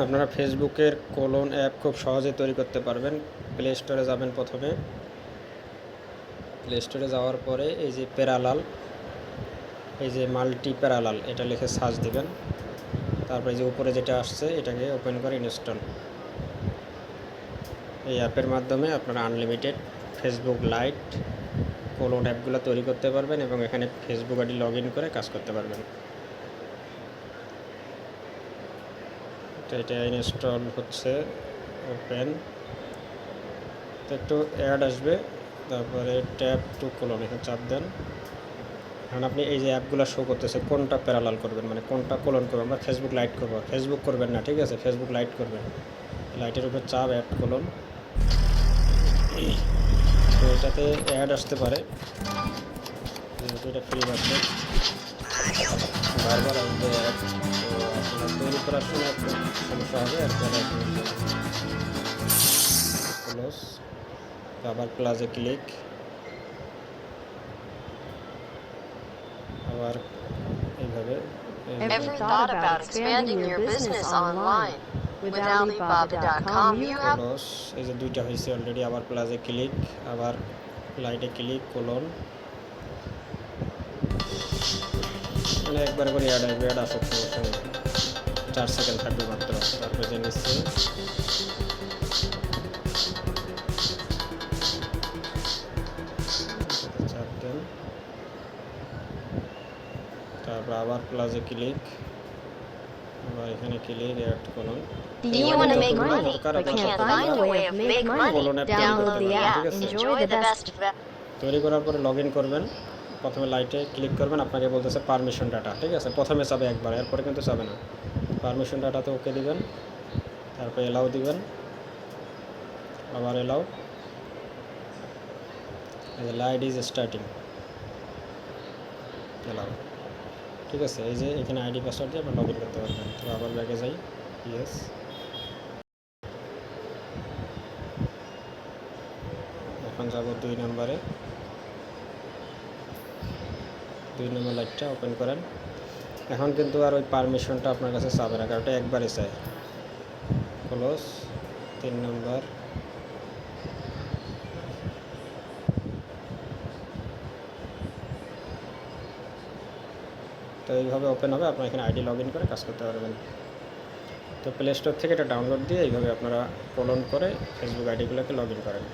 আপনারা ফেসবুকের colon app খুব সহজে তৈরি করতে পারবেন। প্লে স্টোরে যাবেন, প্রথমে প্লে স্টোরে যাওয়ার পরে এই যে প্যারালাল, এই যে মাল্টি প্যারালাল এটা লিখে সার্চ দিবেন। তারপরে যে উপরে যেটা আসছে এটাকে ওপেন করে ইনস্টল। এই অ্যাপের মাধ্যমে আপনারা আনলিমিটেড ফেসবুক লাইট কোলন অ্যাপগুলো তৈরি করতে পারবেন এবং এখানে ফেসবুক আইডি লগ ইন করে কাজ করতে পারবেন। তো এটা ইনস্টল হচ্ছে, ওপেন। তো একটু অ্যাড আসবে, তারপরে ট্যাপ টু কোলন এখানে চাপ দেন। এখন আপনি এই যে অ্যাপগুলো শো করতেছে কোনটা প্যারালাল করবেন, মানে কোনটা কোলন করবেন বা ফেসবুক লাইট করবেন। ফেসবুক করবেন না, ঠিক আছে, ফেসবুক লাইট করবেন। লাইটের উপর চাপ, অ্যাড কোলন। তো এটাতে অ্যাড আসতে পারে, যেহেতু এটা ফ্রি ভার্সন, বারবার আসবে অ্যাড। তো আপনার তৈরি করার সময় একটু সমস্যা হবে। ক্লোজ, আবার প্লাসে ক্লিক, আবার এইভাবে। Ever thought about expanding your business online? With Alibaba.com you have close, এই যে দুইটা হয়েছে অলরেডি। আবার প্লাসে ক্লিক, আবার লাইটে ক্লিক, কোলন। মানে একবার করে অ্যাড আসবে, অ্যাড আসার সমস্যা নেই, 4 সেকেন্ড থাকবে মাত্র। তারপরে যে নিচ্ছে চাপ দেন, তারপর আবার প্লাসে ক্লিক, আবার এখানে click, add colon. You want to make money but can't find a way of make money? Download the app. Enjoy the best. তৈরি করার পরে লগ ইন করবেন। প্রথমে লাইটে ক্লিক করবেন, আপনাকে বলতেছে পারমিশন ডাটা, ঠিক আছে। প্রথমে চাবে একবার, এরপরে কিন্তু চাবে না। পারমিশন ডাটাতে ওকে দিবেন, তারপরে এলাও দিবেন, আবার allow. Light is starting, allow, ঠিক আছে। এই যে এখানে আইডি পাসওয়ার্ড দিয়ে আপনি লগ ইন করতে পারবেন। তো আবার ব্যাগে যাই, ইয়েস। এখন যাব 2 নম্বরে। 2 নম্বর লাইটটা ওপেন করেন। এখন কিন্তু আর ওই পারমিশনটা আপনার কাছে চাবে না, কারণ ওটা একবারই চাই। ক্লোজ, 3 নম্বর। তো এইভাবে ওপেন হবে, আপনারা এখানে আইডি লগ ইন করে কাজ করতে পারবেন। তো প্লে স্টোর থেকে এটা ডাউনলোড দিয়ে এইভাবে আপনারা কোলন করে ফেসবুক আইডিগুলোকে লগ ইন করেন।